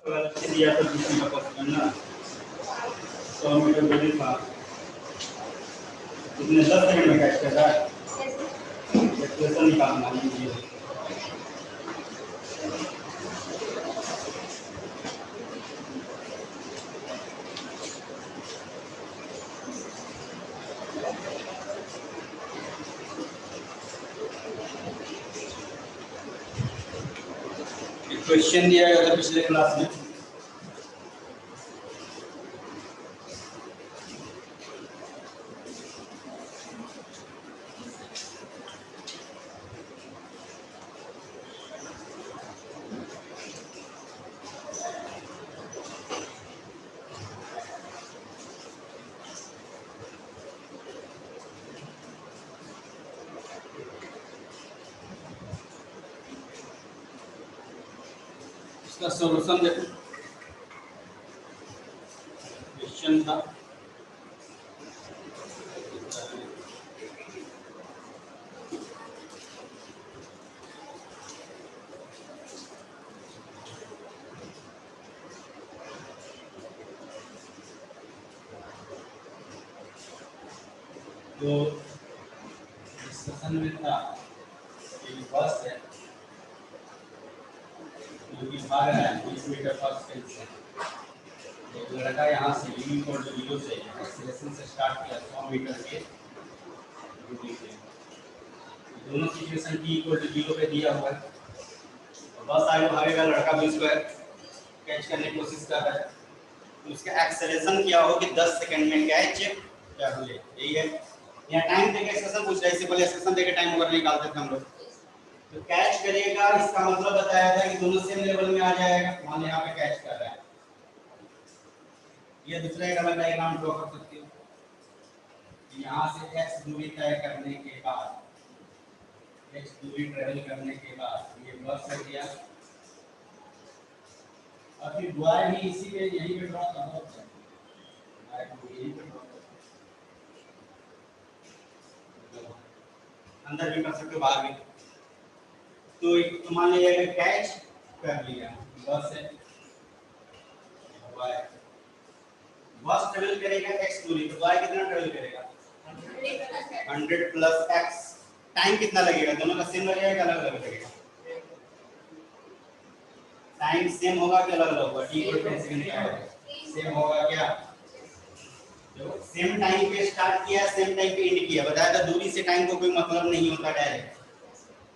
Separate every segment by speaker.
Speaker 1: दिया तो दूसरी का क्वेश्चन ना 100 मीटर दूरी था, इसने 10 सेकंड में कैच कर रहा है। एक्सप्रेशन निकालना लीजिए। क्वेश्चन दिया गया था पिछले क्लास में, इसका सॉल्यूशन देखो। क्वेश्चन था जो डिस्कशन में था कि बस है जो कि भाग रहा है 20 मीटर पर सेकंड से। एक लड़का यहाँ से u इक्वल टू 0 से एक्सेलरेशन से स्टार्ट किया 100 मीटर के दूरी से। दोनों सिचुएशन t इक्वल टू 0 पे दिया हुआ है और बस आगे भागेगा, लड़का भी उसको कैच करने की कोशिश कर रहा है, तो उसका एक्सेलरेशन क्या हो कि 10 सेकंड में कैच कर ले। यही है, यहाँ टाइम देके एक्सेलरेशन पूछ रहा है, इससे पहले एक्सेलरेशन देके टाइम ओवर निकालते थे हम लोग। तो कैच करेगा, इसका मतलब बताया था कि दोनों सेम लेवल में आ जाएगा। मान यहाँ पे कैच कर रहा है, ये दूसरा एक अलग डायग्राम ड्रॉ कर सकते हो। यहाँ से x दूरी तय करने के बाद, x दूरी ट्रेवल करने के बाद ये बस है गया, और फिर y भी इसी पे यहीं पे ड्रॉ करना होता है, यहीं पे ड्रॉ अंदर भी कर सकते हो, बाहर भी। तो मान लिया कि कैच कर लिया, बस है y, बस ट्रेवल करेगा x दूरी, तो y कितना ट्रेवल करेगा 100 प्लस x। टाइम कितना लगेगा, दोनों का सेम लगेगा, अलग अलग लगेगा? टाइम सेम होगा कि अलग अलग होगा? t इक्वल 10 सेकंड का है, सेम होगा क्या? देखो सेम टाइम पे स्टार्ट किया, सेम टाइम पे एंड किया, बताया था दूरी से टाइम को कोई मतलब नहीं होता। डायरेक्ट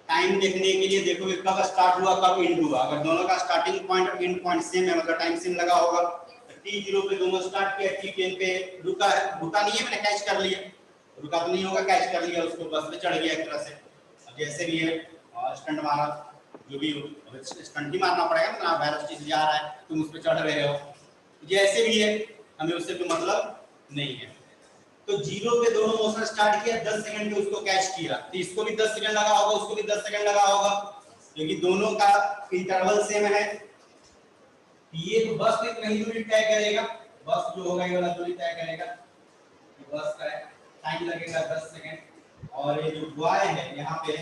Speaker 1: टाइम देखने के लिए देखो कि कब स्टार्ट हुआ कब एंड हुआ। अगर दोनों का स्टार्टिंग पॉइंट और एंड पॉइंट सेम है, मतलब टाइम सेम लगा होगा, तो t0 पे दोनों स्टार्ट किया, t10 पे रुका है, रुका नहीं है, मैंने कैच कर लिया, रुका तो नहीं होगा, कैच कर लिया, उसको बस पे चढ़ गया एक तरह से। अब जैसे भी है स्टंट मारा, जो भी स्टंट ही मारना पड़ेगा ना, वेलोसिटी से जा रहा है, तुम उस पर चढ़ रहे हो, जैसे भी है, हमें उससे कोई मतलब नहीं है। तो 0 पे दोनों मोशन स्टार्ट किया, 10 सेकंड में उसको कैच किया, तो इसको भी 10 सेकंड लगा होगा, उसको भी 10 सेकंड लगा होगा, क्योंकि दोनों का इंटरवल सेम है। ये तो बस इतना ही दूरी तय करेगा, बस जो होगा ये वाला दूरी तय करेगा, बस का टाइम लगेगा 10 सेकंड, और ये जो y है यहाँ पे y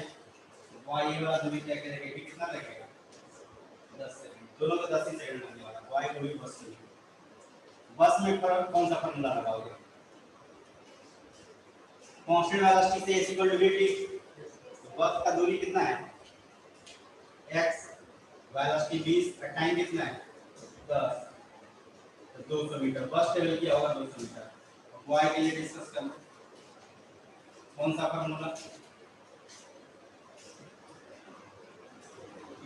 Speaker 1: ये वाला दूरी तय करेगा, ये कितना लगेगा 10 सेकंड, दोनों का 10 ही सेकंड लगने वाला। y को भी बस में, बस में फर्क कौन सा फॉर्मूला लगाओगे? कांस्टेंट वेलोसिटी से s इक्वल टू vt, बस का दूरी कितना है x, वेलोसिटी 20, और टाइम कितना है 10, तो 200 मीटर बस ट्रेवल किया होगा 200 मीटर। अब y के लिए डिस्कस करना, कौन सा formula?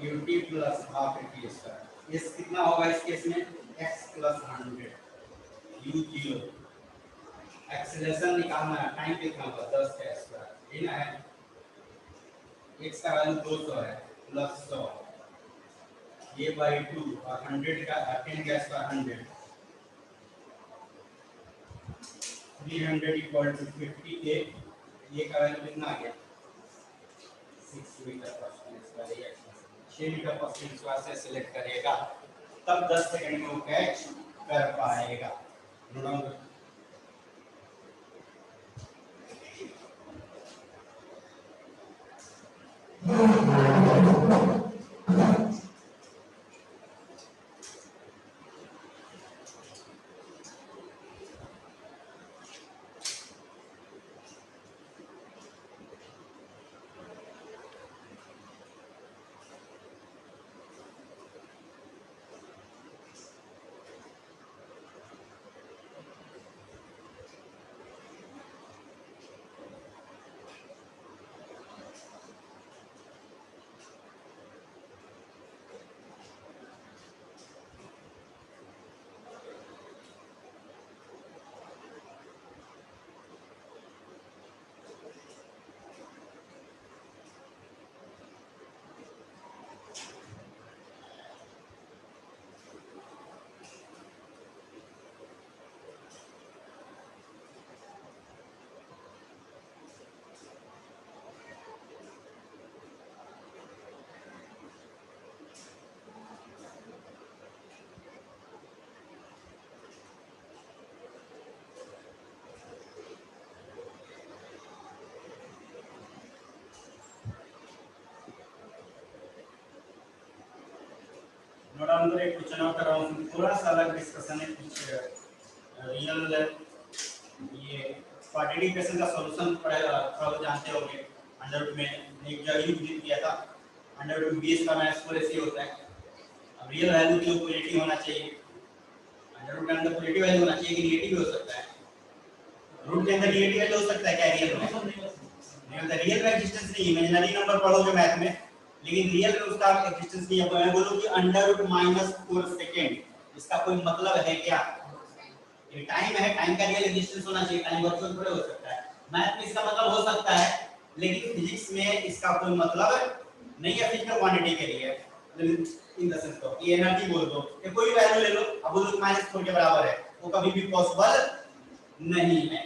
Speaker 1: ut plus half t square. s कितना होगा इस केस में x प्लस 100, u 0, एक्सेलरेशन निकालना है, टाइम कितना होगा 10 का स्क्वायर, ये ना है, x का वैल्यू 200 है प्लस 100, ये बाय 2, और 100 का 10 का स्क्वायर 100, 300 इक्वल टू 58, ये का वैल्यू कितना आ गया 6 मीटर पर स्क्वायर, 6 मीटर पर स्क्वायर से सिलेक्ट करेगा, तब 10 सेकंड में वो कैच कर पाएगा। थोड़ा अंदर एक क्वेश्चन और कर रहा हूँ, थोड़ा सा अलग डिस्कशन है, कुछ रियल ये क्वाड्रेटिक इक्वेशन का सॉल्यूशन थोड़ा जानते होंगे। अंडर रूट में एक जगह यूज किया था, अंडर रूट बेस का मैथ स्क्वायर ऐसे होता है। अब रियल वैल्यू तो पॉजिटिव होना चाहिए, अंडर रूट के अंदर पॉजिटिव वैल्यू होना चाहिए कि नेगेटिव हो सकता है। रूट के अंदर नेगेटिव वैल्यू हो सकता है क्या रियल में? नहीं होता, रियल में एग्जिस्टेंस नहीं, इमेजिनरी नंबर पढ़ोगे मैथ में, लेकिन रियल में उसका एग्जिस्टेंस नहीं है। मैं बोलूं कि अंडर रूट -4 सेकंड, इसका कोई मतलब है क्या? ये टाइम है, टाइम का रियल एग्जिस्टेंस होना चाहिए, टाइम वर्चुअल थोड़ा हो सकता है। मैथ में इसका मतलब हो सकता है, लेकिन फिजिक्स में इसका कोई मतलब नहीं है फिजिकल क्वांटिटी के लिए। इन द सेंस तो ये एनर्जी बोल दो, ये कोई वैल्यू ले लो, अब बोलो -4 के बराबर है, वो कभी भी पॉसिबल नहीं है।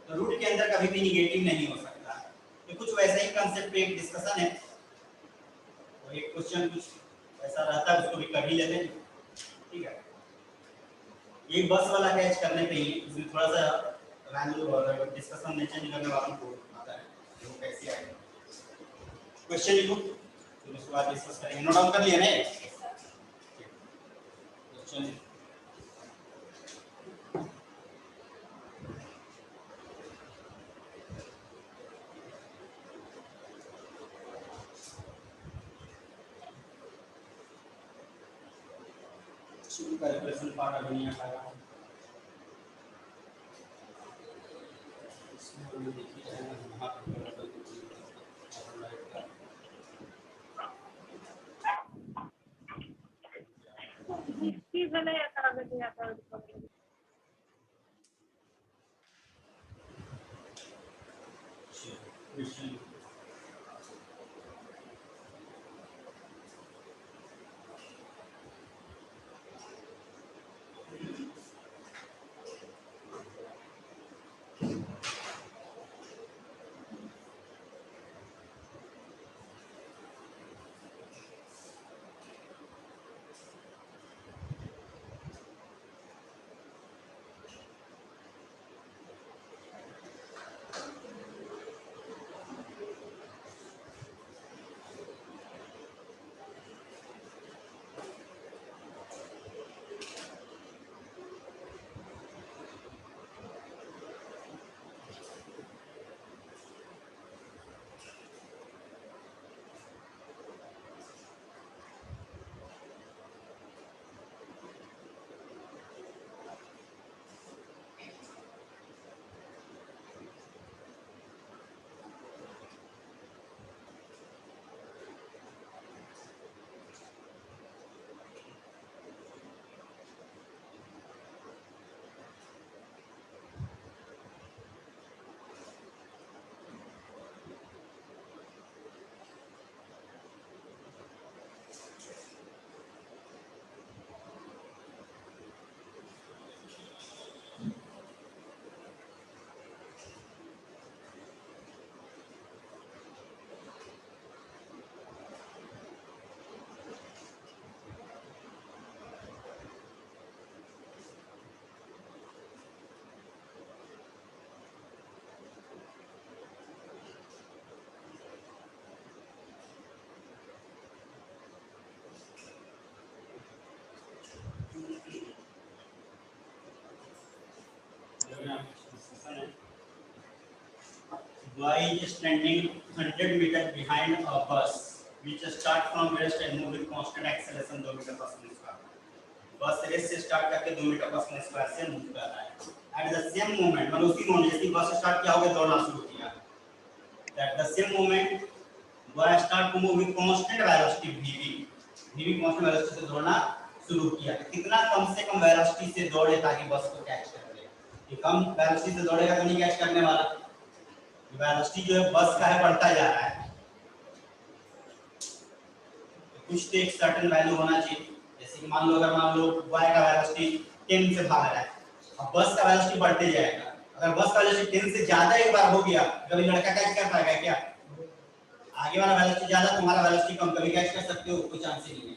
Speaker 1: तो रूट के अंदर कभी भी नेगेटिव नहीं हो सकता। तो कुछ वैसा ही कांसेप्ट पे एक डिस्कशन है, और एक क्वेश्चन कुछ ऐसा रहता है, उसको भी कर ही लेते हैं, ठीक है। ये बस वाला कैच करने पे ही इसमें थोड़ा सा वैल्यू और डिस्कशन में चेंज करने वालों को आता है वो कैसे आएगा। क्वेश्चन लिखो, फिर उसके बाद डिस्कस करेंगे। नोट डाउन कर लिया ना? क्वेश्चन शुरू कैलकुलेशन पार्ट अभी नहीं आया है, इसमें हमने देखी जाएगा वहां पर
Speaker 2: की भले या कागज या कागज
Speaker 1: question Boy is standing 100 meters behind a bus which start from rest and move with constant acceleration 2 metre per second square. बस रेस से स्टार्ट करके 2 मीटर पर सेकंड स्क्वायर से मूव कर रहा है। एट द सेम मोमेंट, मतलब उसी moment जैसे बस स्टार्ट किया होगा दौड़ना शुरू किया, at the same moment boy start to move with constant velocity vv, vv constant velocity से दौड़ना शुरू किया। कितना कम से कम वेलोसिटी से दौड़े ताकि बस को कैच कर ले? कि कम वेलोसिटी से दौड़ेगा तो नहीं कैच करने वाला, वेलोसिटी जो है बस का है बढ़ता जा रहा है, कुछ तो एक सर्टेन वैल्यू होना चाहिए। जैसे कि मान लो अगर मान लो y का वेलोसिटी 10 से भाग रहा है, अब बस का वेलोसिटी बढ़ते जाएगा। अगर बस का वेलोसिटी 10 से ज्यादा एक बार हो गया, कभी लड़का कैच कर पाएगा क्या? आगे वाला वेलोसिटी ज्यादा, तुम्हारा वेलोसिटी कम, कभी कैच कर सकते हो? कोई चांस ही नहीं है।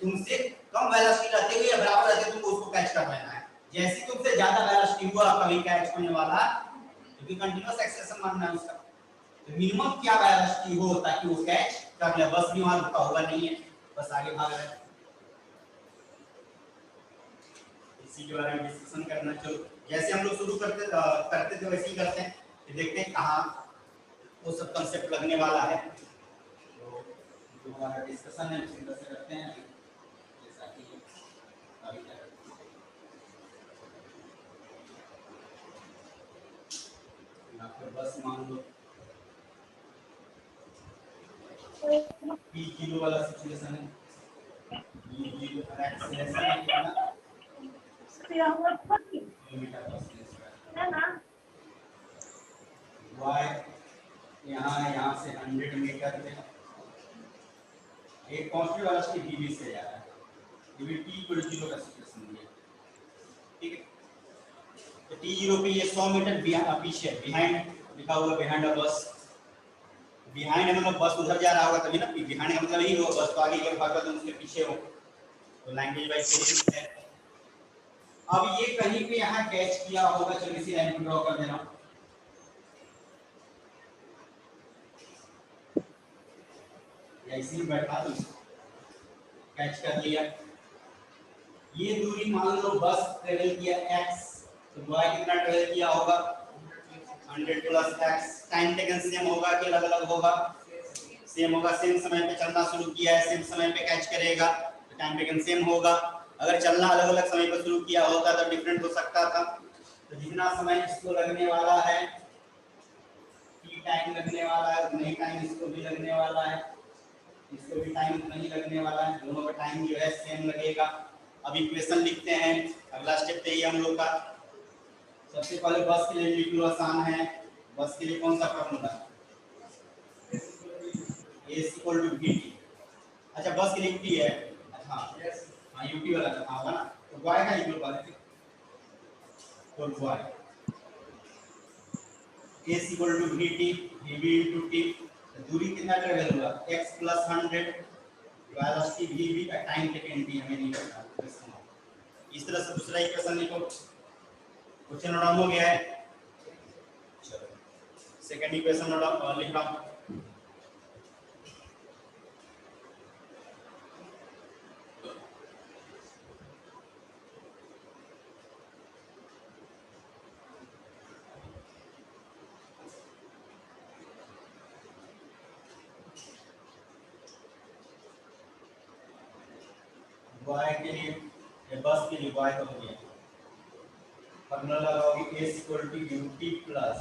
Speaker 1: तुमसे कम वेलोसिटी रहते हुए या बराबर रहते तुमको उसको कैच कर लेना है। जैसे तुमसे ज्यादा वेलोसिटी हुआ कभी कैच होने वाला, क्योंकि कंटीन्यूअस एक्सेलेरेशन मानना है उसका। तो मिनिमम क्या वेलोसिटी हो ताकि वो कैच कर ले? बस भी वहां रुका हुआ नहीं है, बस आगे भाग रहा है। इसी के बारे में डिस्कशन करना। चलो जैसे हम लोग शुरू करते थे वैसे ही करते हैं, कि देखते हैं कहाँ वो सब कंसेप्ट लगने वाला है। तो जो हमारा डिस्कशन है उसी तरह से करते हैं जैसा कि अभी तक। यहाँ पे बस मान लो P0 वाला सिचुएशन है, P0 एक्सेलरेशन है कितना, किलोमीटर पर सेकंड। y यहाँ से 100 मीटर पे एक कांस्टेंट वाला से dv से जा रहा है, dv t 0 का सिचुएशन दिया, ठीक है। तो t0 पे ये 100 मीटर पीछे बिहाइंड लिखा हुआ, बिहाइंड अ बस। बिहाइंड मतलब बस उधर जा रहा होगा तभी ना, बिहाइंड का मतलब यही होगा बस तो आगे की भाग तो उसके पीछे हो, तो लैंग्वेज वाइज है। अब ये कहीं पे यहाँ कैच किया होगा, चलो इसी लाइन को ड्रॉ कर देना, या इसी बैठा दो, कैच कर लिया। ये दूरी मान लो बस ट्रेवल किया x, तो y कितना ट्रेवल किया होगा 100 plus x। Time taken same होगा कि अलग अलग होगा, सेम होगा। सेम समय पे चलना शुरू किया है, सेम समय पे कैच करेगा तो टाइम टेकन सेम होगा। अगर चलना अलग अलग समय पर शुरू किया होता तो डिफरेंट हो सकता था। तो जितना समय इसको लगने वाला है, t टाइम लगने वाला है, उतना ही टाइम इसको भी लगने वाला है, इसको भी टाइम उतना ही लगने वाला है, दोनों का टाइम जो है सेम लगेगा। अब इक्वेशन लिखते हैं, अगला स्टेप तो ये हम लोग का। सबसे पहले बस के लिए लिख लो, आसान है। बस के लिए कौन सा formula, a equal to v। अच्छा बस के लिए t है, हाँ हाँ ut वाला था होगा ना, तो y का लिख लो पहले, तो y a equal to vt, vv into t। दूरी कितना ट्रेवल हुआ x प्लस 100 वेलोसिटी vv का टाइम टेकन t हमें नहीं पता। इस तरह से दूसरा इक्वेशन लिखो, क्वेश्चन नोट डाउन हो गया है। चलो सेकंड इक्वेशन नोट डाउन लिख रहा हूं, y के लिए बस के लिए y का हो गया, फॉर्मूला लगाओगे a equal to ut plus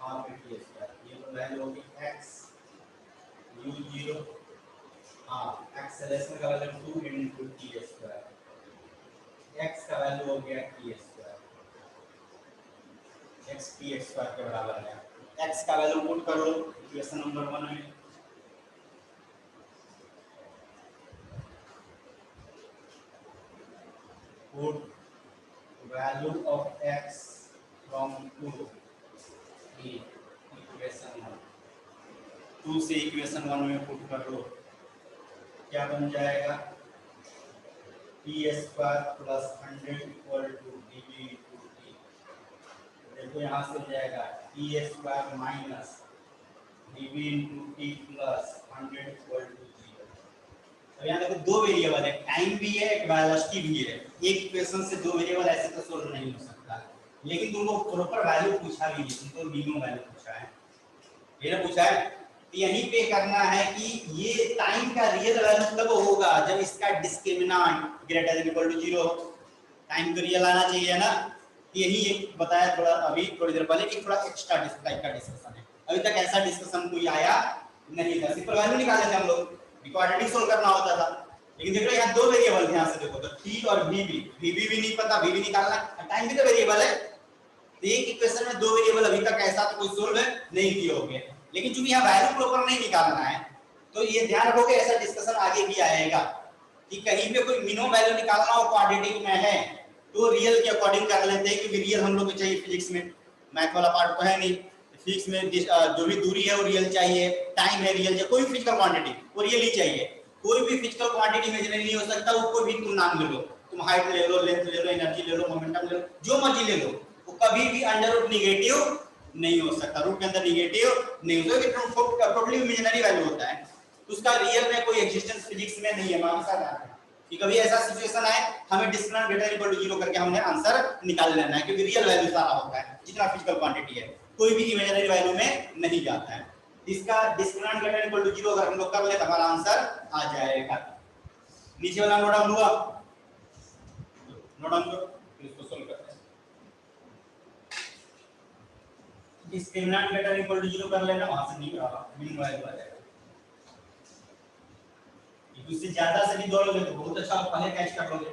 Speaker 1: half t square. ये तो वैल्यू होगी x u0 हाफ एक्सेलरेशन का value 2 into t square, x का वैल्यू हो गया t square, x t square के बराबर है। x का वैल्यू पुट कर लो इक्वेशन नंबर 1 में, put value of x from 2 in equation 1, 2 से इक्वेशन 1 में पुट कर लो, क्या बन जाएगा t square plus 100 equal to dv into t। देखो यहाँ से जाएगा t square minus dv into t plus 100 equal to 0। अब यहाँ देखो दो वेरिएबल है, टाइम भी है, एक वेलोसिटी भी है। एक इक्वेशन से दो वेरिएबल ऐसे तो सोल्व नहीं हो सकता, लेकिन तुमको प्रॉपर वैल्यू पूछा भी है, तुमको मिनिमम वैल्यू पूछा है, ये ना पूछा है। तो यहीं पे करना है कि ये टाइम का रियल वैल्यू तब होगा जब इसका discriminant greater than equal to 0 हो। टाइम तो रियल आना चाहिए ना, यही एक बताया थोड़ा अभी थोड़ी देर पहले कि थोड़ा एक्स्ट्रा टाइप का डिस्कशन है। अभी तक ऐसा डिस्कशन कोई आया नहीं था, सिंपल वैल्यू निकाले थे हम लोग, क्वाड्रेटिक सोल्व करना होता था। लेकिन देख रहे यहाँ दो वेरिएबल ध्यान से देखो, तो t और vb, vb भी नहीं पता, vb निकालना, टाइम भी तो वेरिएबल है। तो एक इक्वेशन में दो वेरिएबल अभी तक ऐसा तो कोई सोल्व नहीं किए होंगे, लेकिन चूंकि यहाँ वैल्यू प्रॉपर नहीं निकालना है तो ये ध्यान रखोगे ऐसा डिस्कशन आगे भी आएगा कि कहीं पे कोई मिनिमम वैल्यू निकालना हो क्वाड्रेटिक में है तो रियल के अकॉर्डिंग कर लेते हैं, क्योंकि रियल हम लोग को चाहिए फिजिक्स में, मैथ वाला पार्ट तो है नहीं। फिजिक्स में जो भी दूरी है वो रियल चाहिए, टाइम है रियल चाहिए, कोई फिजिकल क्वांटिटी वो रियल ही चाहिए। कोई भी फिजिकल क्वांटिटी इमेजिनरी नहीं हो सकता, वो कोई भी तुम नाम ले लो, तुम हाइट ले लो, लेंथ ले लो, एनर्जी ले लो, मोमेंटम ले लो, जो मर्जी ले लो, वो कभी भी अंडर रूट निगेटिव नहीं हो सकता, रूट के अंदर निगेटिव नहीं हो सकता, टोटली इमेजिनरी वैल्यू होता है, तो उसका रियल में कोई एग्जिस्टेंस फिजिक्स में नहीं है, मानसा है। कि कभी ऐसा सिचुएशन आए हमें डिस्क्रिमिनेंट ग्रेटर इक्वल टू 0 करके हमने आंसर निकाल लेना है, क्योंकि रियल वैल्यू सारा होता है जितना फिजिकल क्वांटिटी है, कोई भी इमेजिनरी वैल्यू में नहीं जाता है। इसका डिस्क्रिमिनेंट ग्रेटर इक्वल टू 0 अगर हम लोग कर ले तो हमारा आंसर आ जाएगा। नीचे वाला नोट डाउन हुआ, नोट डाउन करो, फिर इसको सोल्व करते हैं। डिस्क्रिमिनेंट ग्रेटर इक्वल टू 0 कर लेना, वहां से मिनिमम वैल्यू आ जाएगा। इससे ज्यादा से भी दौड़ोगे तो बहुत अच्छा, पहले कैच कर लोगे।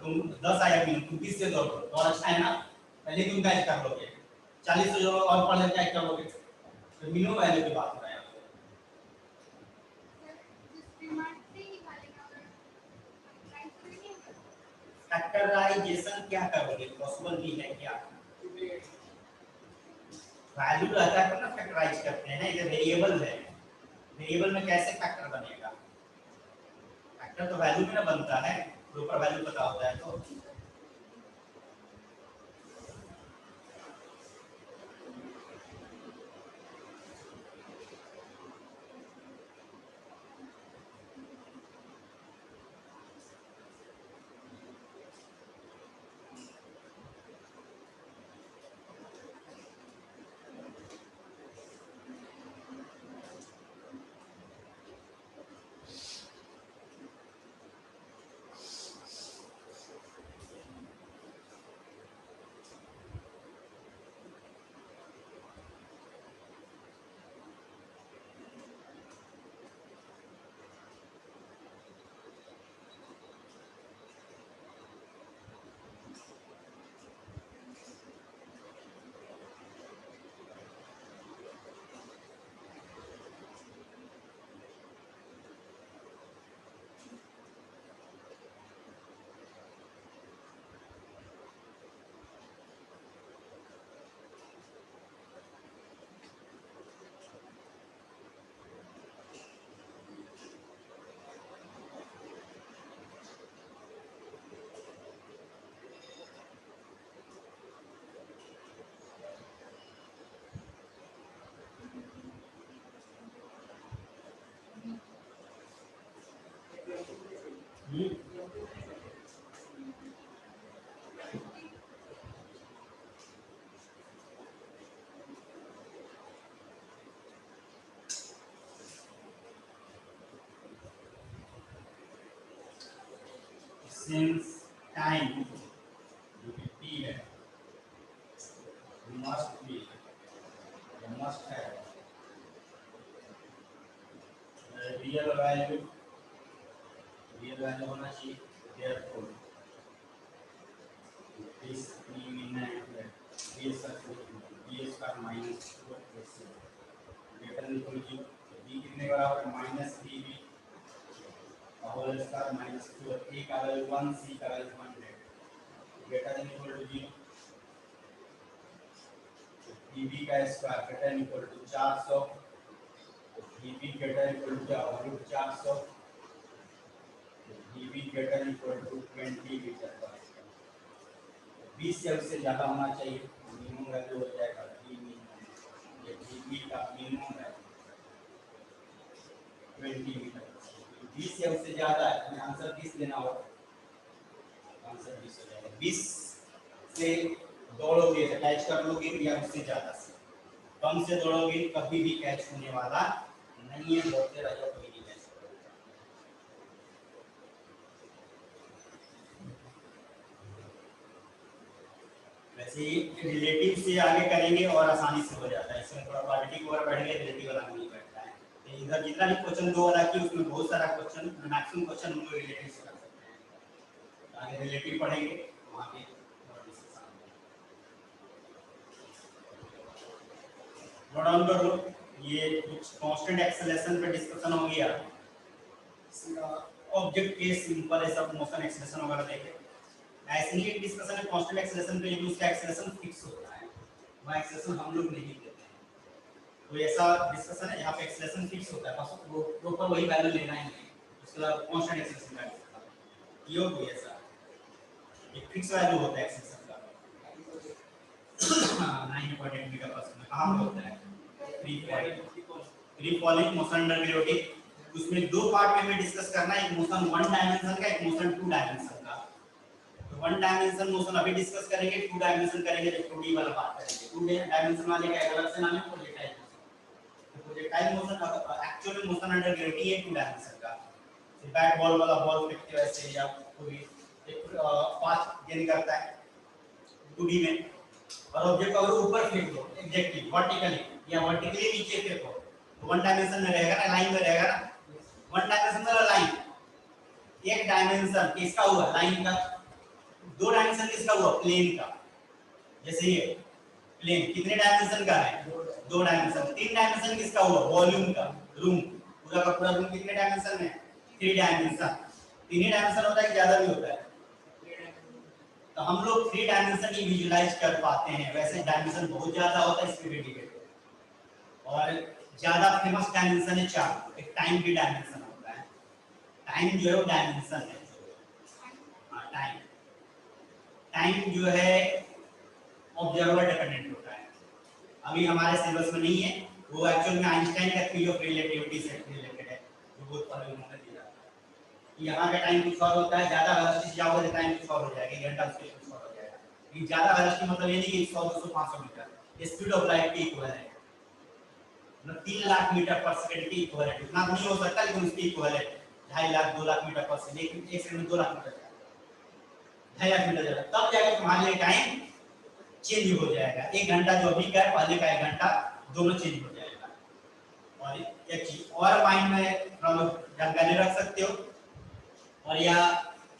Speaker 1: तुम 10 आया मिनिमम, तुम 20 से दौड़ो तो और अच्छा है ना, पहले तुम कैच कर लोगे। 40 से जो और पहले कैच कर लोगे, तो मिनिमम वैल्यू की बात हो रहा है। फैक्टराइजेशन क्या करोगे, पॉसिबल भी है क्या? वैल्यू रहता है ना, फैक्टराइज करते हैं, ये वेरिएबल है, वेरिएबल में कैसे फैक्टर बनेगा? फैक्टर तो वैल्यू में ना बनता है, प्रॉपर वैल्यू पता होता है तो। Since time t है, must be, must have real value होना चाहिए, therefore this b square minus 2ac greater than equal to b कितने बराबर minus bb whole square minus 2, a का वैल्यू 1, c का value 100 greater than equal to 0, bb का square greater than equal to 400, bb greater than equal to 400, bb greater than equal to 20 metre per second. 20 से उससे ज्यादा होना चाहिए, minimum value हो जाएगा b मिनिमम, ये bb का मिनिमम है 20 मीटर। 20 से उससे ज्यादा है, हमें आंसर 20 लेना होगा, आंसर 20 हो जाएगा। 20 से दौड़ोगे तो कैच कर लोगे, या उससे ज्यादा से, कम से दौड़ोगे कभी भी कैच होने वाला नहीं है, दौड़ते रहिए कभी नहीं कैच करोगे। वैसे रिलेटिव से आगे करेंगे और आसानी से हो जाता है, इसमें थोड़ा क्वालिटी को और बढ़ गया, रिलेटिव वाला नहीं बैठता है। इधर जितना भी क्वेश्चन 2 वाला की उसमें बहुत सारा क्वेश्चन, मैक्सिमम क्वेश्चन हम लोग रिलेटिव से कर सकते हैं। आगे रिलेटिव पढ़ेंगे वहां पे नोट डाउन कर लो। ये कुछ कांस्टेंट एक्सेलरेशन पे डिस्कशन हो गया, ऑब्जेक्ट के सिंपल है सब मोशन एक्सेलरेशन वगैरह देखे। ऐसे ही एक डिस्कशन है कांस्टेंट एक्सेलरेशन पे, लेकिन उसका एक्सेलरेशन फिक्स होता है, वह एक्सेलरेशन हम लोग नहीं देते हैं। तो ऐसा डिस्कशन है यहाँ पे एक्सेलरेशन फिक्स होता है, बस वो प्रॉपर वही वैल्यू लेना ही है, उसका कांस्टेंट एक्सेलरेशन का ये कोई ऐसा एक फिक्स वैल्यू होता है एक्सेलरेशन का। 9.8 मीटर पर सेकंड कहां पे होता है? Free falling motion under gravity उसमें दो पार्ट में हमें डिस्कस करना है, एक मोशन 1 डायमेंशन का, एक मोशन 2 डायमेंशन का। तो 1 डायमेंशन मोशन अभी डिस्कस करेंगे, 2 डायमेंशन करेंगे जब 2D वाला बात करेंगे। 2 डायमेंशन वाले का एक अलग से नाम है प्रोजेक्टाइल मोशन। तो projectile motion actual motion under gravity है 2 डायमेंशन का। बैट बॉल वाला बॉल फेंकते वैसे या कोई एक पाथ गेन करता है 2D में, और ऑब्जेक्ट को अगर ऊपर फेंक दो एग्जैक्टली वर्टिकली या वर्टिकली नीचे फेंको तो 1 डायमेंशन में रहेगा ना, लाइन में रहेगा ना। 1 डायमेंशन वाला लाइन, एक डायमेंशन किसका हुआ लाइन का, 2 डायमेंशन किसका हुआ प्लेन का। जैसे ये प्लेन कितने डायमेंशन का है 2 डायमेंशन। 3 डायमेंशन किसका हुआ वॉल्यूम का, रूम पूरा का पूरा रूम कितने डायमेंशन में 3 डायमेंशन। 3 ही डायमेंशन होता है कि ज्यादा भी होता है। तो हम लोग 3 डायमेंशन ही विजुलाइज कर पाते हैं, वैसे डायमेंशन बहुत ज्यादा होता है इसके डेडिकेटेड। और ज्यादा फेमस डायमेंशन है 4, एक टाइम भी डायमेंशन होता है। टाइम जो है वो डायमेंशन है। टाइम टाइम जो है ऑब्जर्वर डिपेंडेंट होता है, अभी हमारे सिलेबस में नहीं है वो, एक्चुअल में आइंस्टाइन का थ्योरी ऑफ रिलेटिविटी से रिलेटेड है जो बहुत पहले उन्होंने दिया था। यहाँ का टाइम कुछ और होता है, ज्यादा वेलोसिटी जाओगे तो टाइम कुछ और हो जाएगा, 1 घंटा उसके कुछ और हो जाएगा। लेकिन ज्यादा वेलोसिटी मतलब ये नहीं कि 100 200 500 मीटर, स्पीड ऑफ लाइट के इक्वल है, मतलब 3 लाख मीटर पर सेकंड के इक्वल है। इतना नहीं हो सकता लेकिन उसके इक्वल है, 2.5 lakh 2 lakh metre per second, लेकिन एक सेकंड में 2 लाख मीटर जाएगा, 2.5 लाख मीटर जाएगा, तब जाके तुम्हारे लिए टाइम चेंज हो जाएगा। 1 घंटा जो अभी का है पहले का 1 घंटा दोनों चेंज हो जाएगा। और एक चीज और माइंड में जानकारी रख सकते हो, और या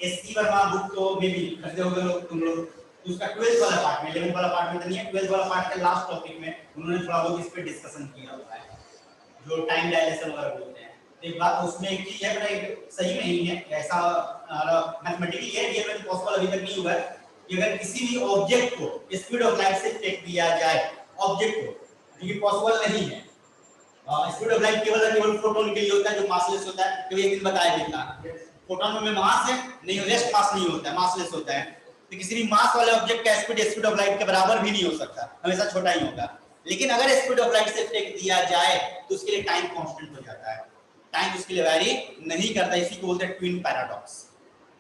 Speaker 1: एससी वर्मा बुक तो मे भी खरीदे होगे लोग तुम लोग, तो उसका 12th वाला पार्ट में, 11th वाला पार्ट में तो नहीं है, 12th वाला पार्ट के लास्ट टॉपिक में उन्होंने थोड़ा बहुत इस पे डिस्कशन किया हुआ है जो टाइम डायलेशन वगैरह बोलते हैं। तो एक बात उसमें एक चीज है बट सही नहीं है ऐसा, मैथमेटिकली है रियल में पॉसिबल अभी तक नहीं हुआ है कि अगर किसी भी ऑब्जेक्ट को स्पीड ऑफ लाइट से फेंक दिया जाए ऑब्जेक्ट को, तो ये पॉसिबल नहीं है। स्पीड ऑफ लाइट केवल फोटोन के लिए होता है जो मासलेस होता है, तो एक दिन बताया भी था फोटोन में मास है नहीं, रेस्ट मास नहीं होता है, मासलेस होता है। तो किसी भी मास वाले ऑब्जेक्ट का स्पीड ऑफ लाइट के बराबर भी नहीं हो सकता, हमेशा छोटा ही होगा। लेकिन अगर स्पीड ऑफ लाइट से फेंक दिया जाए तो उसके लिए टाइम कांस्टेंट हो जाता है, टाइम उसके लिए वैरी नहीं करता। इसी को बोलते हैं ट्विन पैराडॉक्स।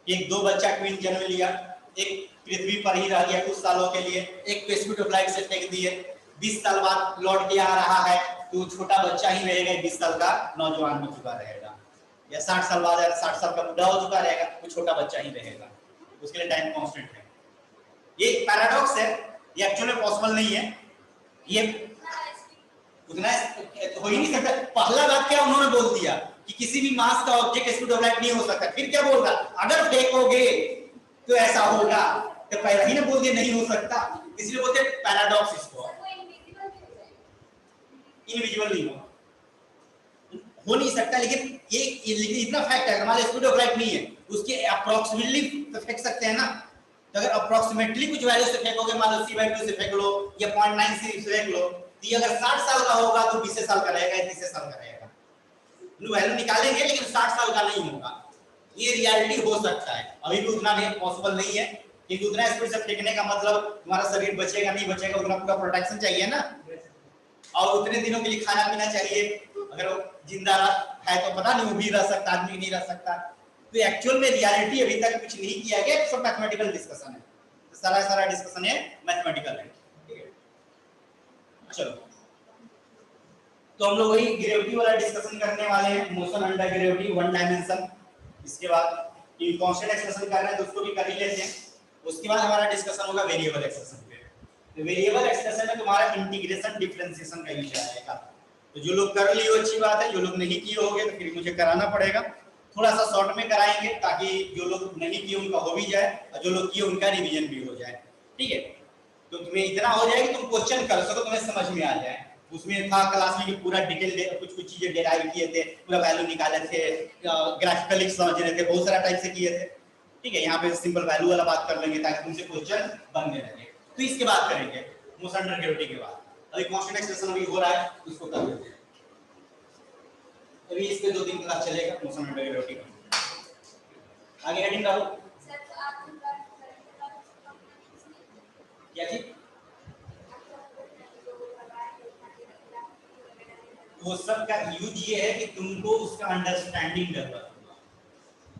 Speaker 1: एक दो बच्चा ट्विन जन्म लिया, एक पृथ्वी पर ही रह गया कुछ सालों के लिए, एक को स्पीड ऑफ लाइट से फेंक दिए, 20 साल बाद लौट के आ रहा है तो छोटा बच्चा ही रहेगा, 20 साल का नौजवान हो चुका रहेगा, या 60 साल बाद 60 साल का बुढ़ा हो चुका रहेगा, वो छोटा बच्चा ही रहेगा, उसके लिए टाइम कांस्टेंट है। ये एक पैराडॉक्स है, ये एक्चुअली पॉसिबल नहीं है, ये उतना हो ही नहीं सकता। पहला बात क्या उन्होंने बोल दिया कि किसी भी मास का ऑब्जेक्ट स्पीड ऑफ लाइट नहीं हो सकता, फिर क्या बोल रहा अगर फेंकोगे तो ऐसा होगा, तो पहले ही ना बोल दिया नहीं हो सकता, इसलिए बोलते हैं पैराडॉक्स। इसको इनविजिबल नहीं हो नहीं सकता, लेकिन लेकिन इतना फैक्ट है हमारे स्पीड ऑफ लाइट नहीं है, उसके अप्रोक्सीमेटली तो फेंक सकते हैं ना। तो अगर अप्रोक्सीमेटली कुछ वैल्यू से फेंकोगे, मान लो c/2 से फेंक लो या 0.9 से फेंक लो, तो ये अगर 60 साल का होगा तो 20 साल का रहेगा या 30 साल का रहेगा, वैल्यू निकालेंगे लेकिन 60 साल का नहीं होगा। ये रियलिटी हो सकता है, अभी भी उतना नहीं पॉसिबल नहीं है, क्योंकि उतना स्पीड से फेंकने का मतलब तुम्हारा शरीर बचेगा नहीं बचेगा, उतना पूरा प्रोटेक्शन चाहिए ना, और उतने दिनों के लिए खाना पीना चाहिए। अगर वो जिंदा है तो पता नहीं वो भी रह सकता, आदमी नहीं रह सकता। तो एक्चुअल में रियलिटी अभी तक कुछ नहीं किया गया, सब मैथमेटिकल डिस्कशन है, तो सारा डिस्कशन है मैथमेटिकल है, ठीक है। चलो तो हम लोग वही ग्रेविटी वाला डिस्कशन करने वाले हैं, मोशन अंडर ग्रेविटी 1 डायमेंशन। इसके बाद कांस्टेंट एक्सप्रेशन करना है तो उसको भी कर ही लेते हैं। उसके बाद हमारा डिस्कशन होगा वेरिएबल एक्सप्रेशन पे। तो वेरिएबल एक्सप्रेशन में तुम्हारा इंटीग्रेशन डिफरेंशिएशन का विषय आएगा, तो जो लोग कर लिए अच्छी बात है, जो लोग नहीं किए होंगे तो फिर मुझे कराना पड़ेगा, थोड़ा सा शॉर्ट में कराएंगे ताकि जो लोग नहीं किए उनका हो भी जाए और जो लोग किए उनका रिवीजन भी हो जाए, ठीक है। तो तुम्हें इतना हो जाए कि तुम क्वेश्चन कर सको, तुम्हें समझ में आ जाए। उसमें था क्लास में कि पूरा डिटेल कुछ चीजें डेराइव किए थे, पूरा वैल्यू निकाले थे, ग्राफिकली समझ रहे थे, बहुत सारा टाइप से किए थे, ठीक है। यहाँ पे सिंपल वैल्यू वाला बात कर लेंगे ताकि तुमसे क्वेश्चन बनने लगे। तो इसके बाद करेंगे मोशन अंडर ग्रेविटी के बाद, अभी कांस्टेंट एक्सप्रेशन अभी हो रहा है उसको कर लेते हैं। अभी इसके 2-3 क्लास चलेगा मोशन अंडर ग्रेविटी का। आगे हेडिंग डालो क्या चीज, वो सब का यूज ये है कि तुमको उसका अंडरस्टैंडिंग डेवलप होगा।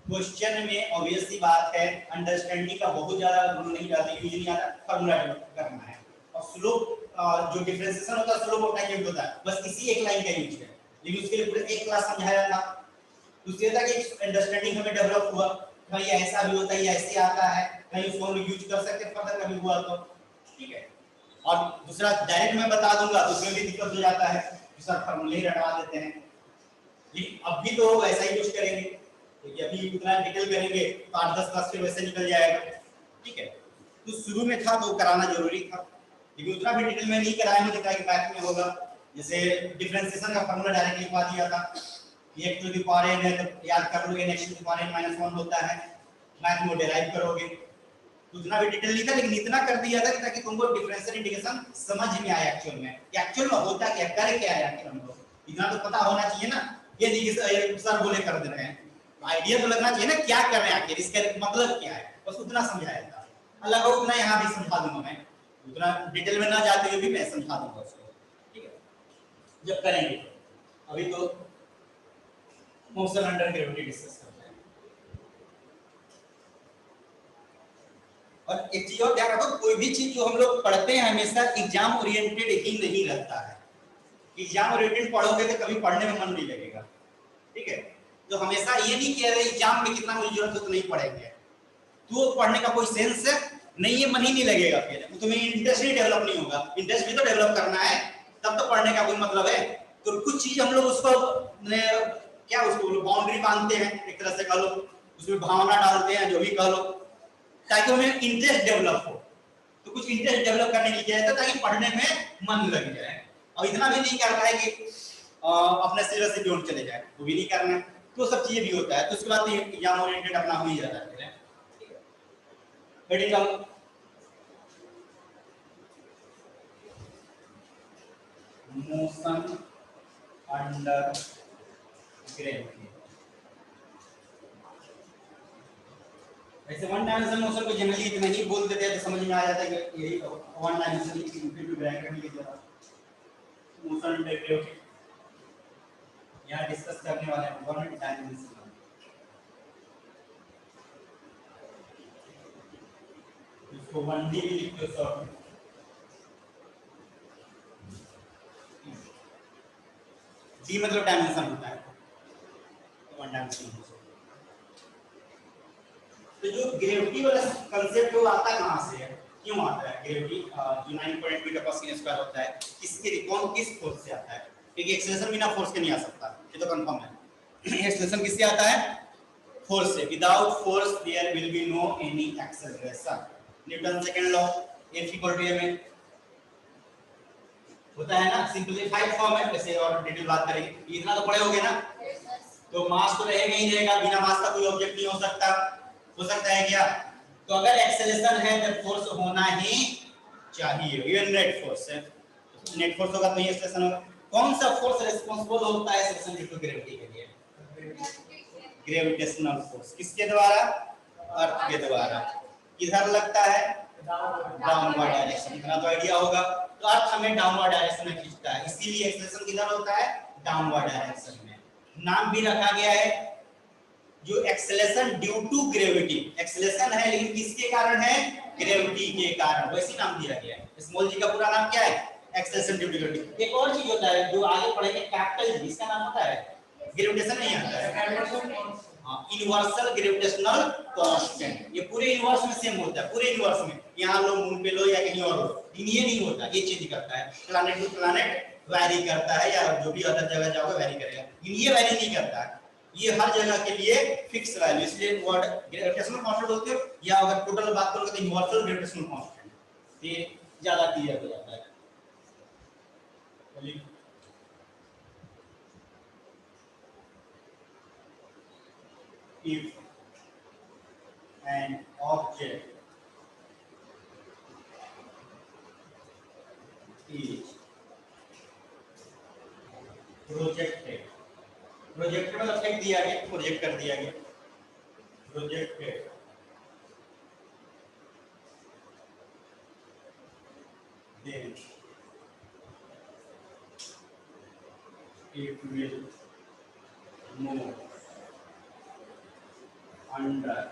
Speaker 1: क्वेश्चन में ऑब्वियस सी बात है अंडरस्टैंडिंग का बहुत ज्यादा रूल नहीं आता, यूज नहीं आता, फार्मूला डेवलप करना है। और स्लोप जो डिफरेंशिएशन होता है स्लोप ऑफ टाइम होता है, बस इसी एक लाइन का यूज है, लेकिन उसके लिए पूरा एक क्लास समझाया था। दूसरी था कि अंडरस्टैंडिंग हमें डेवलप हुआ, भाई ऐसा भी होता है, ऐसे आता है, कहीं उसको हम यूज कर सकते हैं फर्दर कभी हुआ तो, ठीक है। और दूसरा डायरेक्ट मैं बता दूंगा तो उसमें भी दिक्कत हो जाता है, सर फार्मूले रटवा देते हैं। लेकिन अब भी तो ऐसा ही कुछ करेंगे, क्योंकि अभी इतना डिटेल करेंगे तो 8-10 क्लास के वैसे निकल जाएगा, ठीक है। तो शुरू में था तो कराना जरूरी था, लेकिन उतना भी डिटेल में नहीं कराया, मुझे कहा कि बैक में होगा। जैसे डिफरेंशिएशन का फार्मूला डायरेक्ट लिखवा दिया था, x to the power n है तो याद कर लोगे x to the power n -1 होता है, मैथ में डेराइव करोगे। उतना भी डिटेल नहीं था, लेकिन इतना कर दिया था ताकि तुमको डिफरेंशियल इंटीग्रेशन समझ में आए एक्चुअल में, एक्चुअल में होता क्या, करे क्या है आखिर हम लोग, इतना तो पता होना चाहिए ना। ये नहीं सर बोले कर दे रहे हैं, आइडिया तो लगना चाहिए ना क्या कर रहे हैं आखिर, इसका मतलब क्या है, बस उतना समझाया था। अलग उतना यहाँ भी समझा दूंगा मैं, उतना डिटेल में ना जाते हुए भी मैं समझा दूंगा उसको, ठीक है, जब करेंगे। अभी तो मोशन अंडर ग्रेविटी डिस्कस करते हैं। और एक चीज और ध्यान रखो, कोई भी चीज जो हम लोग पढ़ते हैं हमेशा एग्जाम ओरिएंटेड ही नहीं रहता है। एग्जाम ओरिएंटेड पढ़ोगे तो कभी पढ़ने में मन नहीं लगेगा, ठीक है। तो हमेशा ये नहीं कि अरे एग्जाम में कितना मुझे जरूरत है तो नहीं पढ़ेंगे, तो पढ़ने का कोई सेंस नहीं है, मन ही नहीं लगेगा, फिर तुम्हें इंटरेस्ट ही डेवलप नहीं होगा। इंटरेस्ट भी तो डेवलप करना है, तब तो पढ़ने का कोई मतलब है। तो कुछ चीज हम लोग उसको क्या उसको बाउंड्री बांधते हैं एक तरह से कह लो, उसमें भावना डालते हैं, जो भी कह लो, ताकि उन्हें इंटरेस्ट डेवलप हो। तो कुछ इंटरेस्ट डेवलप करने की जरूरत है ताकि पढ़ने में मन लग जाए। और इतना भी नहीं करना है कि अपने सिलेबस से जोड़ चले जाए, वो भी नहीं करना है। तो सब चीजें भी होता है, तो उसके बाद एग्जाम ओरिएंटेड अपना हो ही जाता है। Heading motion under gravity. वैसे वन डायमेंशन मोशन को जनरली इतना ही बोल देते हैं तो समझ में आ जाता है कि यही वन डायमेंशन इनटू ब्रैकेट लिख दिया मोशन अंडर ग्रेविटी। यहाँ डिस्कस करने वाले हैं वन डायमेंशन। इसको 1D भी लिखते हो शॉर्ट में। डी मतलब डायमेंशन होता है, तो वन डायमेंशन। तो जो ग्रेविटी वाला कांसेप्ट वो आता कहां से है, क्यों आता है ग्रेविटी, जो 9.2 मीटर पर सेकंड स्क्वायर होता है, किसके कौन किस फोर्स से आता है, क्योंकि एक्सेलरेशन बिना फोर्स के नहीं आ सकता, ये तो कंफर्म है। एक्सेलरेशन किससे आता है, फोर्स से। Without force there will be no any acceleration. Newton second law, F = ma होता है ना, सिंपलीफाइड फॉर्म है, वैसे और डिटेल बात करेंगे, इतना तो पढ़े होगे ना। तो मास तो रहेगा ही रहेगा, बिना मास का कोई ऑब्जेक्ट नहीं हो सकता है क्या। तो अगर एक्सेलरेशन है तो फोर्स होना ही चाहिए, ये नेट फोर्स है, नेट फोर्स होगा तो ये एक्सेलरेशन होगा। कौन सा फोर्स रिस्पांसिबल होता है एक्सेलरेशन ड्यू टू ग्रेविटी के लिए, ग्रेविटेशनल फोर्स। किसके द्वारा, अर्थ के द्वारा। किधर लगता है, डाउनवर्ड डायरेक्शन, इतना तो आइडिया होगा। तो अर्थ हमें डाउनवर्ड डायरेक्शन में खींचता है, इसीलिए एक्सेलरेशन किधर होता है, डाउनवर्ड डायरेक्शन में। नाम भी रखा गया है जो acceleration due to gravity, acceleration है लेकिन किसके कारण है, ग्रेविटी के कारण, वैसे नाम दिया गया है। स्मॉल जी का पूरा नाम क्या है, एक्सेलरेशन ड्यू टू ग्रेविटी। एक और चीज होता है जो आगे पढ़ेंगे, कैपिटल जी, इसका नाम होता है ग्रेविटेशन नहीं आता है, हां, यूनिवर्सल ग्रेविटेशनल कांस्टेंट। ये पूरे यूनिवर्स में सेम होता है, पूरे यूनिवर्स में, यहां लो मून पे लो या कहीं और लो, ये नहीं होता, ये चेंज करता है, प्लैनेट टू प्लैनेट वैरी करता है, या जो भी अदर जगह जाओगे वैरी करेगा, ये वैरी नहीं करता है, ये हर जगह के लिए फिक्स वैल्यू, इसलिए वर्ड ग्रेविटेशनल कांस्टेंट बोलते हो। या अगर टोटल बात करोगे तो यूनिवर्सल ग्रेविटेशनल कांस्टेंट, ये ज्यादा क्लियर हो जाता है। if an object is projected, projected मतलब फेंक दिया गया, प्रोजेक्ट कर दिया गया, projected then it will move under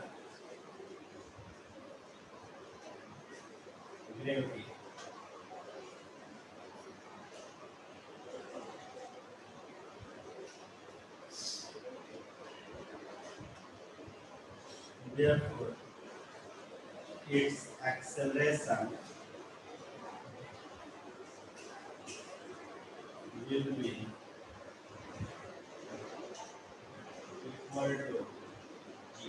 Speaker 1: gravity. Therefore, its acceleration will be equal to g.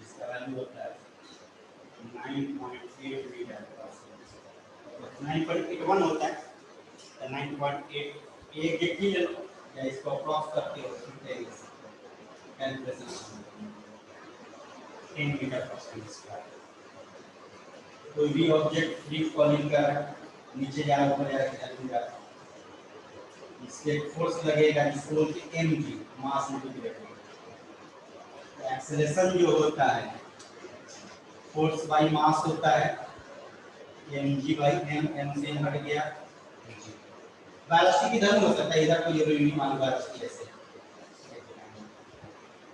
Speaker 1: इसका वैल्यू होता है 9.8 मीटर पर सेकंड। 9.81 होता है तो 9.8 एक एक ही ले लो या इसको क्रॉस करके कैलकुलेशन 10 मीटर पर सेकंड। कोई भी ऑब्जेक्ट फ्री फॉलिंग कर रहा है, नीचे जा रहा है, ऊपर जा रहा है, चल रहा है, इसके फोर्स लगेगा जिसको बोलते हैं mg, mass into gravity. Acceleration जो होता है फोर्स बाय मास होता है mg बाय m, m से हट गया वेलोसिटी किधर हो सकता है, इधर कोई जरूरी नहीं मान वेलोसिटी ऐसे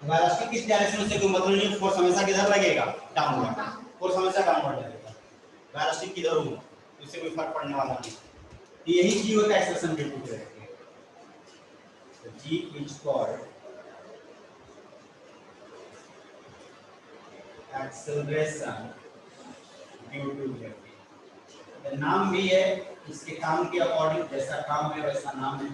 Speaker 1: वेलोसिटी किस डायरेक्शन से कोई मतलब नहीं, फोर्स हमेशा किधर लगेगा, डाउनवर्ड, फोर्स हमेशा डाउनवर्ड लगेगा, वेलोसिटी किधर हो उससे कोई फर्क पड़ने वाला नहीं। तो यही जी होता है एक्सेलरेशन ड्यू टू ग्रेविटी। तो g is called acceleration due to gravity. नाम भी है इसके काम के अकॉर्डिंग, जैसा काम है वैसा नाम है।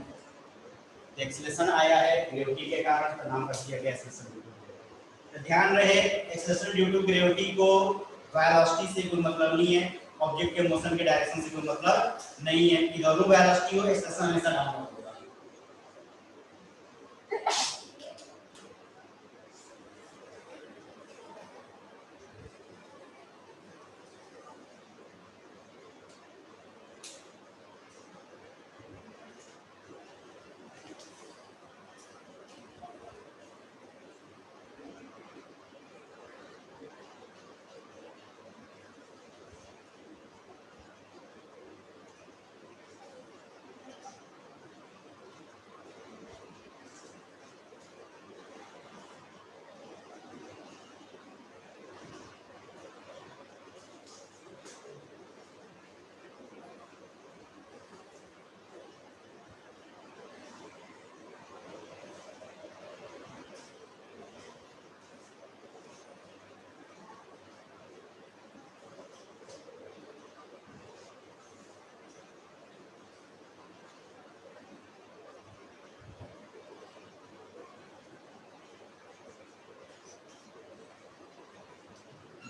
Speaker 1: एक्सेलरेशन आया है ग्रेविटी के कारण तो नाम रख दिया गया एक्सेलरेशन ड्यू टू ग्रेविटी। तो ध्यान रहे एक्सेलरेशन ड्यू टू ग्रेविटी को वेलोसिटी से कोई मतलब नहीं है, ऑब्जेक्ट के मोशन के डायरेक्शन से कोई मतलब नहीं है। इधर वेलोसिटी हो एक्सेलरेशन हमेशा डाउनवर्ड होगा।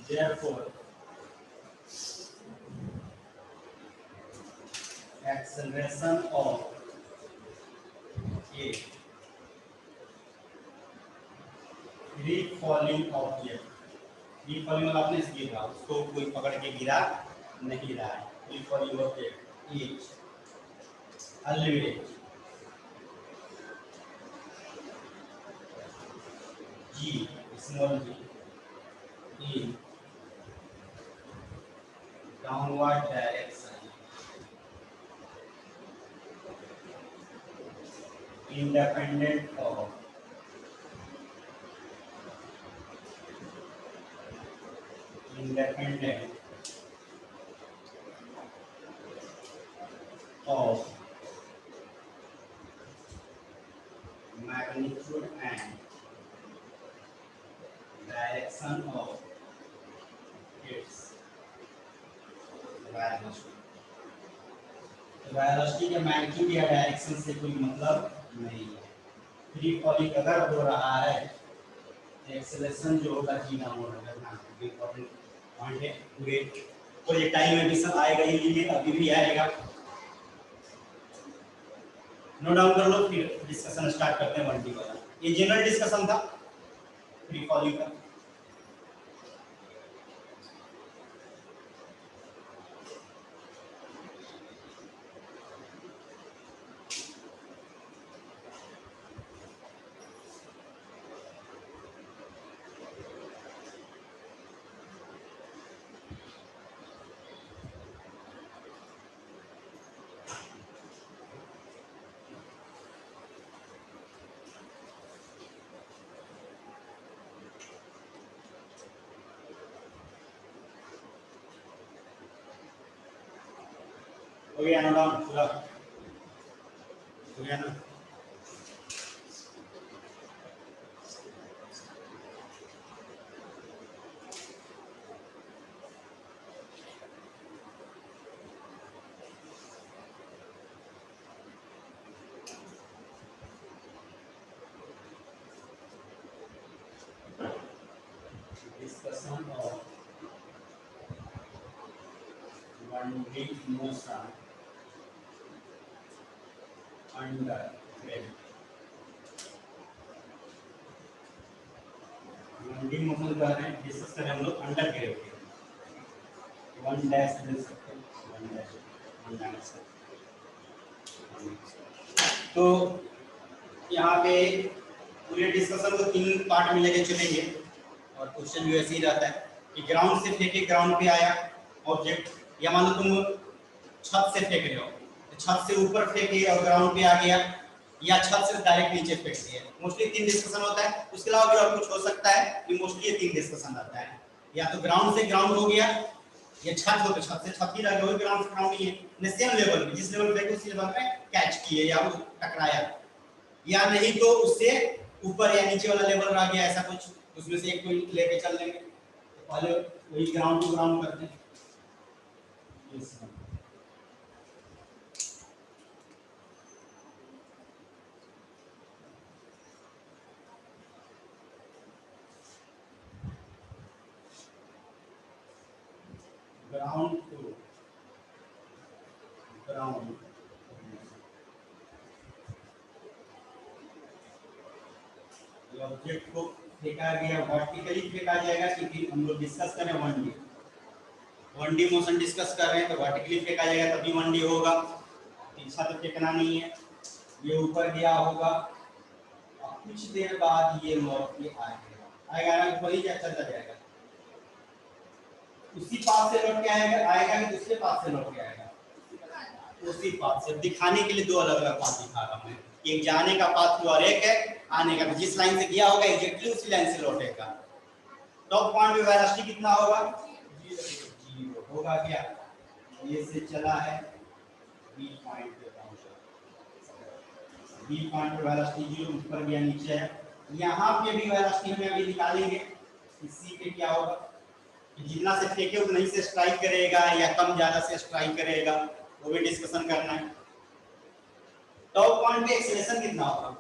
Speaker 1: Therefore, acceleration of a free falling object, free falling वाला आपने गिर रहा उसको कोई पकड़ के गिरा नहीं रहा है, free falling object is always g small g in downward direction independent of magnitude and direction of its velocity। Velocity के मैग्नीट्यूड या डायरेक्शन से कोई मतलब नहीं है। फ्री फॉलिंग अगर हो रहा है एक्सेलरेशन जो होगा जी डाउनवर्ड करना इंपॉर्टेंट पॉइंट है। पूरे कोई टाइम में भी सब आएगा ही नहीं है, अभी भी आएगा। नोट डाउन कर लो, फिर डिस्कशन स्टार्ट करते हैं 1D वाला। ये जनरल डिस्कशन था फ्री फॉलिंग का। हो गया ना डाउन पूरा हो गया ना discussion of one-way motion under gravity. one-way motion कर रहे हैं डिस्कस करें हम लोग अंडर ग्रेविटी वन डैश दे सकते हैं वन डैश तो यहाँ पे पूरे डिस्कशन को 3 पार्ट में लेके चलेंगे और क्वेश्चन भी वैसे ही रहता है कि ग्राउंड से फेंके ग्राउंड पे आया ऑब्जेक्ट या मान लो तुम छत से फेंक रहे हो तो छत से ऊपर फेंके और ग्राउंड पे आ गया या छत से डायरेक्ट नीचे फेंक दिया मोस्टली 3 डिस्कशन होता है उसके अलावा भी और कुछ हो सकता है कि मोस्टली ये 3 डिस्कशन रहता है या तो ग्राउंड से ग्राउंड हो गया या छत हो तो छत से छत ही लगा हुआ ग्राउंड से ग्राउंड ही है ने सेम लेवल पे जिस लेवल पे उसी लेवल पे कैच किए या वो टकराया या नहीं तो उससे ऊपर या नीचे वाला लेवल रह गया ऐसा कुछ उसमें से एक कोई लेके चल लेंगे तो पहले वही ग्राउंड टू ग्राउंड करते हैं ग्राउंड टू ग्राउंड ऑब्जेक्ट को फेंका गया वर्टिकली फेंका जाएगा क्योंकि हम लोग डिस्कस कर रहे हैं 1D मोशन डिस्कस कर रहे हैं तो वर्टिकली फेंका जाएगा तभी 1D होगा पीछा तो फेंकना नहीं है ये ऊपर गया होगा और कुछ देर बाद ये लौट के आएगा ना ऊपर ही चलता जाएगा उसी पाथ से लौट के आएगा कि दूसरे पाथ से लौट के आएगा उसी पाथ से दिखाने के लिए 2 अलग-अलग पाथ दिखा रहा हूं मैं एक जाने का पाथ तो और एक है आने का जिस लाइन से गया होगा एग्जैक्टली उसी लाइन से लौटेगा टॉप पॉइंट पे वेलोसिटी कितना होगा 0 होगा क्या ये से चला है बी पॉइंट पे पहुंचा बी पॉइंट पे वेलोसिटी 0 ऊपर गया नीचे है यहां पे भी वेलोसिटी हम अभी निकालेंगे इसी पे क्या होगा जितना से फेंके उतना ही से स्ट्राइक करेगा या कम ज्यादा से स्ट्राइक करेगा वो भी डिस्कशन करना है टॉप पॉइंट पे एक्सेलरेशन कितना होगा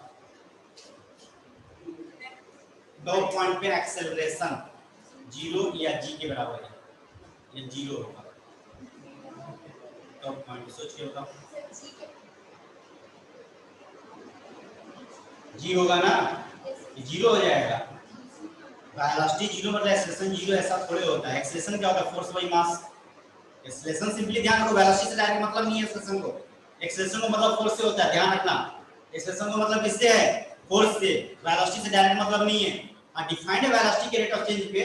Speaker 1: टॉप पॉइंट पे एक्सेलरेशन 0 या g के बराबर है ये 0 होगा टॉप पॉइंट सोच के बताओ g होगा ना ये 0 हो जाएगा वेलोसिटी 0 मतलब एक्सेलरेशन 0 ऐसा थोड़े होता है एक्सेलरेशन क्या होता है force by mass acceleration simply ध्यान रखो वेलोसिटी से डायरेक्ट मतलब नहीं है एक्सेलरेशन को एक्सेलरेशन को मतलब फोर्स से होता है ध्यान रखना एक्सेलरेशन को मतलब किससे है फोर्स से वेलोसिटी से डायरेक्ट मतलब नहीं है हां डिफाइंड है वेलोसिटी के रेट ऑफ चेंज पे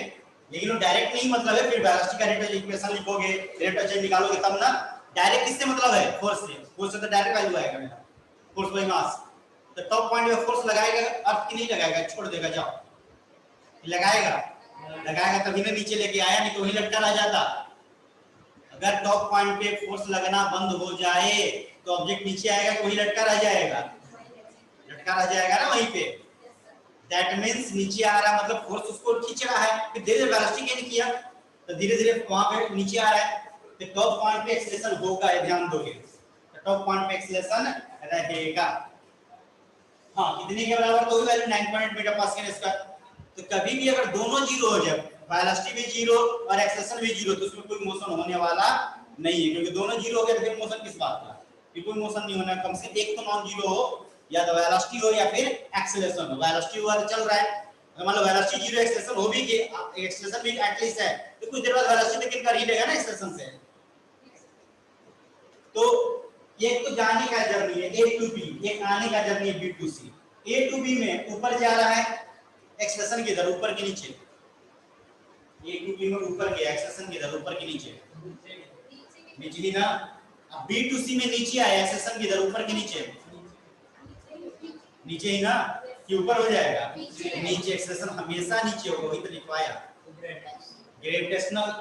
Speaker 1: लेकिन वो डायरेक्ट नहीं मतलब है फिर वेलोसिटी का रेट ऑफ इक्वेशन लिखोगे रेट ऑफ चेंज निकालोगे तब ना डायरेक्ट किससे मतलब है फोर्स से तो डायरेक्ट वैल्यू आएगा मेरा फोर्स बाय मास तो टॉप पॉइंट पे फोर्स लगाएगा अर्थ की नहीं लगाएगा छोड़ देगा जाओ लगाएगा तभी ना नीचे लेके आया नहीं तो वही लटका रह जाता अगर टॉप पॉइंट पे फोर्स लगना बंद हो जाए तो ऑब्जेक्ट नीचे आएगा तो वही लटका रह जाएगा ना वहीं पे दैट मींस नीचे आ रहा मतलब फोर्स उसको खींच रहा है फिर धीरे-धीरे वेलोसिटी गेन किया तो धीरे-धीरे वहां पे नीचे आ रहा है तो टॉप पॉइंट पे एक्सेलरेशन होगा ये ध्यान दोगे तो टॉप पॉइंट पे एक्सेलरेशन रहेगा हां कितने के बराबर तो वैल्यू 9.8 मीटर पास्कल इसका तो कभी भी अगर दोनों 0 हो जाए वेलोसिटी भी 0 और एक्सेलरेशन भी 0 तो उसमें कोई मोशन होने वाला नहीं है क्योंकि दोनों 0 हो गए तो फिर मोशन किस बात का फिर कोई मोशन नहीं होना कम से एक तो नॉन 0 हो या तो वेलोसिटी हो या फिर एक्सेलरेशन हो वेलोसिटी हुआ तो चल रहा है अगर मान लो वेलोसिटी 0 एक्सेलरेशन हो भी कि एक्सेलरेशन भी एटलीस्ट है तो कुछ देर बाद वेलोसिटी लेकिन कर ही लेगा ना एक्सेलरेशन से तो एक तो जाने का जर्नी है A to B एक आने का जर्नी है B to C A to B में ऊपर जा रहा है एक्सेलरेशन किधर ऊपर के नीचे A to B में ऊपर गया एक्सेलरेशन किधर ऊपर के नीचे ही ना अब B to C में नीचे आया एक्सेलरेशन किधर ऊपर के नीचे ही ना कि ऊपर हो जाएगा नीचे एक्सेलरेशन हमेशा नीचे होगा वही तो लिखवाया ग्रेविटेशनल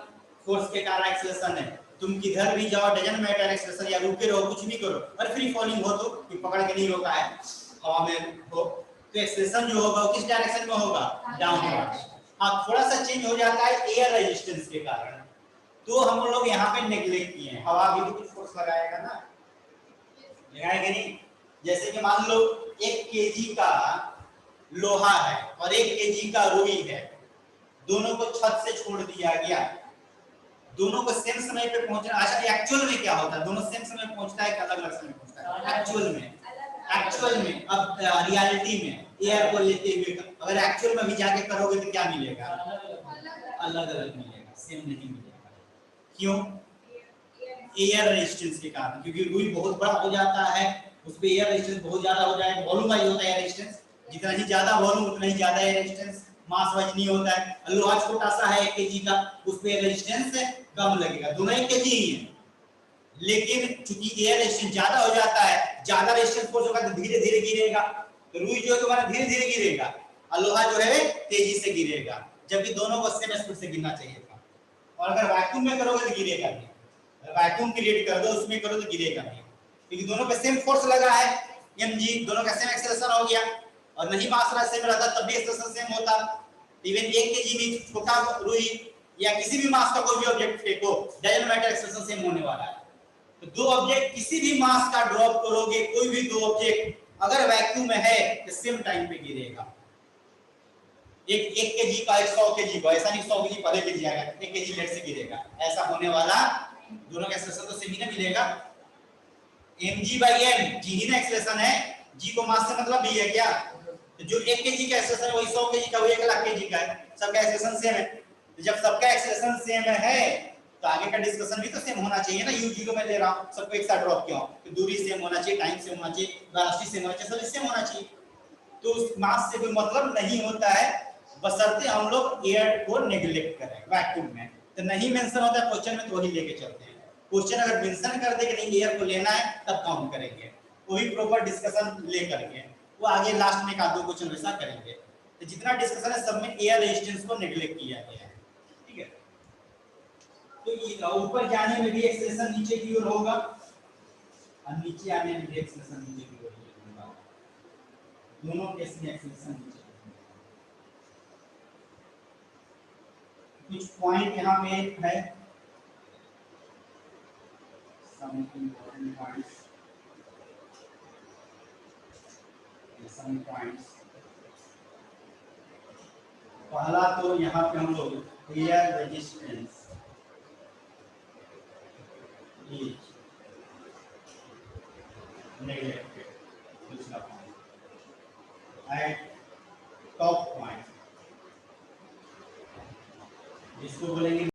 Speaker 1: फोर्स के कारण एक्सेलरेशन है तुम किधर भी जाओ, डजंट मैटर एक्सेलेरेशन, या रुके रहो, कुछ भी करो, और फ्री फॉलिंग हो तो कि पकड़ के नहीं रोका है, हवा में हो, तो एक्सेलेरेशन जो होगा वो किस डायरेक्शन में होगा, डाउनवर्ड। हाँ, थोड़ा सा चेंज हो जाता है एयर रेजिस्टेंस के कारण, तो हम लोग यहाँ पे नेग्लेक्ट किए हैं। हवा भी तो कुछ फोर्स लगाएगा ना, लगाएगा नहीं। जैसे कि मान लो 1 केजी का लोहा है और 1 केजी का रुई है, दोनों को छत से छोड़ दिया गया, दोनों को सेम समय पे पहुंचना। अच्छा, एक्चुअल में क्या होता है, दोनों सेम समय पहुंचता है कि अलग अलग समय पहुंचता है? एक्चुअल में अब रियलिटी में एयर को लेते हुए, अगर एक्चुअल में भी जाके करोगे तो क्या मिलेगा, अलग अलग मिलेगा, सेम नहीं मिलेगा। क्यों? एयर रेजिस्टेंस के कारण, क्योंकि रुई बहुत बड़ा हो जाता है, उस पे एयर रेजिस्टेंस बहुत ज्यादा हो जाएगा, वॉल्यूम वाइज होता है एयर रेजिस्टेंस, जितना ही ज्यादा वॉल्यूम उतना ही ज्यादा एयर रेजिस्टेंस, मास वाइज नहीं होता है। लोहा छोटा सा है 1 केजी का, उस पे एयर रेजिस्टेंस कम लगेगा, दोनों 1 केजी ही है, लेकिन चूंकि एयर रेजिस्टेंस ज्यादा हो जाता है, ज्यादा रेजिस्टेंस फोर्स होगा तो धीरे धीरे गिरेगा, तो रुई जो है तुम्हारा धीरे धीरे गिरेगा और लोहा जो है तेजी से गिरेगा, जबकि दोनों को सेम स्पीड से गिरना चाहिए था। और अगर वैक्यूम में करोगे तो गिरेगा नहीं, वैक्यूम क्रिएट कर दो उसमें करो तो गिरेगा नहीं, क्योंकि दोनों पे सेम फोर्स लगा है mg, दोनों का सेम एक्सेलरेशन हो गया, और नहीं मास सेम रहता तब भी एक्सेलरेशन सेम होता। इवन 1 केजी में छोटा रुई या किसी भी मास का कोई भी ऑब्जेक्ट फेंको, डजंट मैटर, एक्सेलरेशन सेम होने वाला है। तो दो ऑब्जेक्ट किसी भी मास का ड्रॉप करोगे, कोई भी दो ऑब्जेक्ट अगर वैक्यूम में है तो सेम टाइम पे गिरेगा। एक 1 केजी का 100 केजी का, ऐसा नहीं 100 केजी पहले गिर जाएगा, 1 केजी लेट से गिरेगा, ऐसा होने वाला, दोनों का एक्सेलरेशन तो सेम ही ना मिलेगा। mg/m g ही ना एक्सेलरेशन है, g को मास से मतलब भी है क्या, तो जो 1 केजी का एक्सेलरेशन है वही 100 केजी का, वही 1 लाख केजी का है, सबका एक्सेलरेशन सेम है। तो जब सबका एक्सेलरेशन सेम है तो आगे का डिस्कशन भी तो सेम होना चाहिए ना, u0 में ले रहा हूं, सबको एक साथ ड्रॉप क्यों, तो दूरी सेम होना चाहिए, टाइम सेम होना चाहिए, वेलोसिटी सेम होना चाहिए, सब सेम होना चाहिए। तो उस मास से कोई मतलब नहीं होता है, बशर्ते हम लोग एयर को नेग्लेक्ट करें। वैक्यूम में तो नहीं मेंशन होता है क्वेश्चन में, तो वही लेके चलते हैं। क्वेश्चन अगर मेंशन कर दे कि नहीं एयर को लेना है तब काउंट करेंगे, वही प्रॉपर डिस्कशन ले करके वो आगे लास्ट में का दो क्वेश्चन वैसा करेंगे। तो जितना डिस्कशन है सब में एयर रेजिस्टेंस को नेग्लेक्ट किया गया है, ठीक है। तो ऊपर जाने में भी एक्सेलरेशन नीचे की ओर होगा और नीचे आने में भी एक्सेलरेशन नीचे की ओर होगा, दोनों केस में एक्सेलरेशन नीचे। कुछ पॉइंट यहाँ पे है, some important points, some points। पहला तो यहाँ पे हम लोग एयर रेजिस्टेंस इज नेग्लेक्टेड, दूसरा पॉइंट एट टॉप पॉइंट, इसको बोले